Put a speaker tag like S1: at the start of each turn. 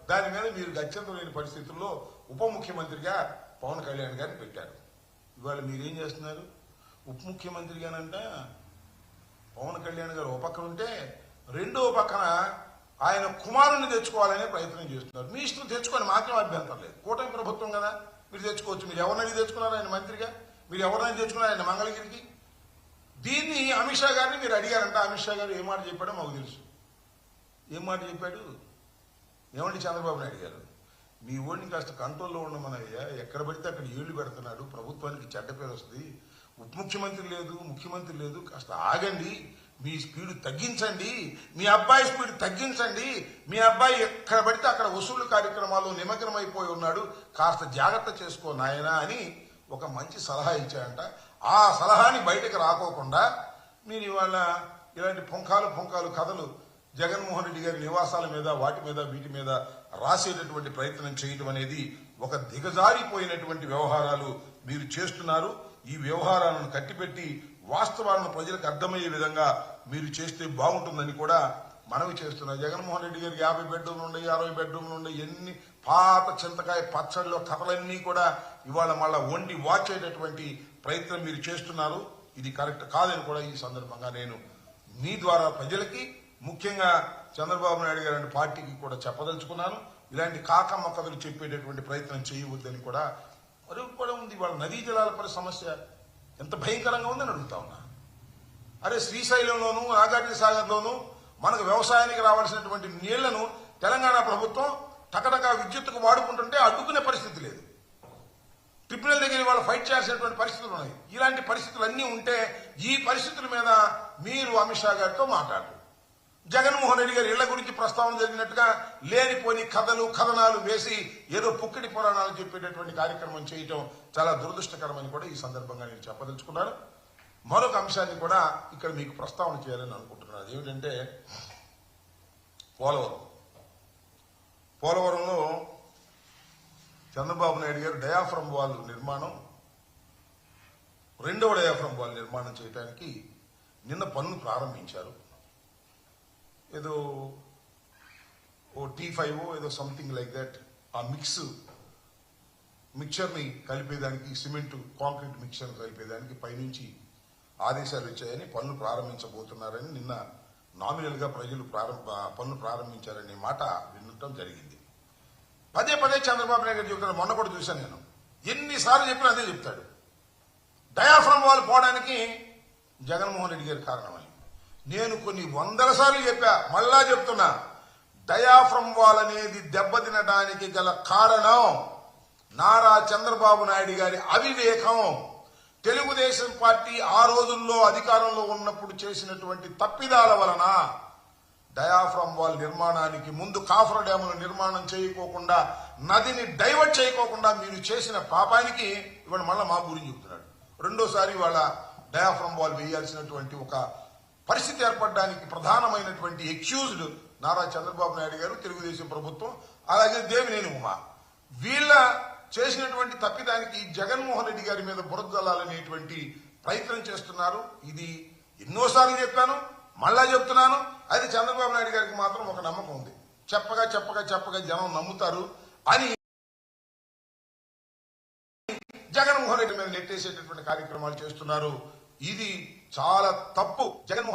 S1: దాని మీద మీరు గత్యంతరం లేని పరిస్థితుల్లో ఉప ముఖ్యమంత్రిగా పవన్ కళ్యాణ్ గారిని పెట్టారు. ఇవాళ మీరేం చేస్తున్నారు? ఉప ముఖ్యమంత్రిగానంట పవన్ కళ్యాణ్ గారు ఒక పక్కన ఉంటే రెండో పక్కన ఆయన కుమారుణ్ణి తెచ్చుకోవాలనే ప్రయత్నం చేస్తున్నారు. మీ ఇష్టం తెచ్చుకోండి, మాకేం అభ్యంతరం లేదు. కూటమి ప్రభుత్వం కదా, మీరు తెచ్చుకోవచ్చు. మీరు ఎవరినైనా తెచ్చుకున్నారు ఆయన మంత్రిగా, మీరు ఎవరినైనా తెచ్చుకున్నారు ఆయన మంగళగిరికి. దీన్ని అమిత్ షా గారిని మీరు అడిగారంట. అమిత్ షా గారు ఏ మాట చెప్పాడో మాకు తెలుసు. ఏం మాట చెప్పాడు? ఏమండి చంద్రబాబు నాయుడు గారు, మీ ఓడిని కాస్త కంట్రోల్లో ఉండమనయ్యా, ఎక్కడ పడితే అక్కడ ఏళ్లు పెడుతున్నాడు, ప్రభుత్వానికి చెడ్డ పేరు వస్తుంది, ఉప ముఖ్యమంత్రి లేదు, ముఖ్యమంత్రి లేదు, కాస్త ఆగండి, మీ స్పీడ్ తగ్గించండి, మీ అబ్బాయి స్పీడ్ తగ్గించండి, మీ అబ్బాయి ఎక్కడ పడితే అక్కడ వసూలు కార్యక్రమాల్లో నిమగ్నమైపోయి ఉన్నాడు, కాస్త జాగ్రత్త చేసుకో నాయనా అని ఒక మంచి సలహా ఇచ్చాయంట. ఆ సలహాని బయటకు రాకోకుండా మీరు ఇవాళ ఇలాంటి పుంకాలు కథలు జగన్మోహన్ రెడ్డి గారి నివాసాల మీద వాటి మీద వీటి మీద రాసేటటువంటి ప్రయత్నం చేయడం అనేది ఒక దిగజారిపోయినటువంటి వ్యవహారాలు మీరు చేస్తున్నారు. ఈ వ్యవహారాలను కట్టిపెట్టి వాస్తవాలను ప్రజలకు అర్థమయ్యే విధంగా మీరు చేస్తే బాగుంటుందని కూడా మనవి చేస్తున్నారు. జగన్మోహన్ రెడ్డి గారికి 50 బెడ్రూమ్లు ఉన్నాయి, 60 బెడ్రూమ్లు ఉన్నాయి, ఎన్ని పాత చింతకాయ పచ్చడిలో కథలన్నీ కూడా ఇవాళ మళ్ళా వండి వాచేటటువంటి ప్రయత్నం మీరు చేస్తున్నారు. ఇది కరెక్ట్ కాదని కూడా ఈ సందర్భంగా నేను మీ ద్వారా ప్రజలకి, ముఖ్యంగా చంద్రబాబు నాయుడు గారి పార్టీకి కూడా చెప్పదలుచుకున్నాను. ఇలాంటి కాకమ్మ కథలు చెప్పేటటువంటి ప్రయత్నం చేయవద్దని కూడా కూడా ఉంది. వాళ్ళ నదీ జలాల సమస్య ఎంత భయంకరంగా ఉందని అడుగుతా ఉన్నా. అరే శ్రీశైలంలోను నాగార్జున సాగర్లోను మనకు వ్యవసాయానికి రావాల్సినటువంటి నీళ్లను తెలంగాణ ప్రభుత్వం టకటకా విద్యుత్తుకు వాడుకుంటుంటే అడ్డుకునే పరిస్థితి లేదు. ట్రిబ్యునల్ దగ్గర వాళ్ళు ఫైట్ చేయాల్సినటువంటి పరిస్థితులు ఉన్నాయి. ఇలాంటి పరిస్థితులు అన్నీ ఉంటే ఈ పరిస్థితుల మీద మీరు అమిత్ షా గారితో మాట్లాడారు. జగన్మోహన్ రెడ్డి గారి ఇళ్ల గురించి ప్రస్తావన జరిగినట్టుగా లేనిపోని కథనాలు వేసి ఏదో పుక్కిడి పురాణాలు చెప్పేటటువంటి కార్యక్రమం చేయటం చాలా దురదృష్టకరమని కూడా ఈ సందర్భంగా నేను చెప్పదలుచుకున్నాను. మరొక అంశాన్ని కూడా ఇక్కడ మీకు ప్రస్తావన చేయాలని అనుకుంటున్నాను. అదేమిటంటే పోలవరంలో చంద్రబాబు నాయుడు గారు డయాఫ్రమ్ వాల్ నిర్మాణం, రెండవ డయాఫ్రమ్ వాల్ నిర్మాణం చేయడానికి నిన్న పనులు ప్రారంభించారు. ఏదో T5 ఏదో సంథింగ్ లైక్ దట్. ఆ మిక్చర్ని కలిపేదానికి, సిమెంట్ కాంక్రీట్ మిక్చర్ కలిపేదానికి పైనుంచి ఆదేశాలు వచ్చాయని పనులు ప్రారంభించబోతున్నారని నిన్న నామినల్ గా ప్రజలు పనులు ప్రారంభించారనే మాట వినటం జరిగింది. పదే చంద్రబాబు నాయుడు గారు చెప్తాడు. మొన్న కూడా చూశాను నేను. ఎన్నిసార్లు చెప్పినా అదే చెప్తాడు. డయాఫ్రమ్ వాల్ పోవడానికి జగన్మోహన్ రెడ్డి గారి కారణమని నేను కొన్ని వందల సార్లు చెప్పా, మళ్ళా చెప్తున్నా. డయాఫ్రమ్ వాల్ అనేది దెబ్బతినడానికి గల కారణం నారా చంద్రబాబు నాయుడు గారి అవివేకం. తెలుగుదేశం పార్టీ ఆ రోజుల్లో అధికారంలో ఉన్నప్పుడు చేసినటువంటి తప్పిదాల వలన డయాఫ్రమ్ వాల్ నిర్మాణానికి ముందు కాఫర్ డ్యాముల నిర్మాణం చేయకోకుండా, నదిని డైవర్ట్ చేయకోకుండా మీరు చేసిన పాపానికి ఇవాళ మళ్ళా మా గురించి చెప్తున్నాడు. రెండోసారి వాళ్ళ డయాఫ్రమ్ వాల్ వేయాల్సినటువంటి ఒక పరిస్థితి ఏర్పడడానికి ప్రధానమైనటువంటి ఎక్యూజ్డ్ నారా చంద్రబాబు నాయుడు గారు, తెలుగుదేశం ప్రభుత్వం, అలాగే దేవినేని ఉమా. వీళ్ళ చేసినటువంటి తప్పిదానికి జగన్మోహన్ రెడ్డి గారి మీద బురద జల్లాలనేటువంటి ప్రయత్నం చేస్తున్నారు. ఇది ఎన్నోసార్లు చెప్పాను, మళ్ళా చెప్తున్నాను. అది చంద్రబాబు నాయుడు గారికి మాత్రం ఒక నమ్మకం ఉంది. చెప్పగా జనం నమ్ముతారు అని జగన్మోహన్ రెడ్డి మీద నెట్టేసేటటువంటి కార్యక్రమాలు చేస్తున్నారు. ఇది చాలా తప్పు. జగన్మోహన్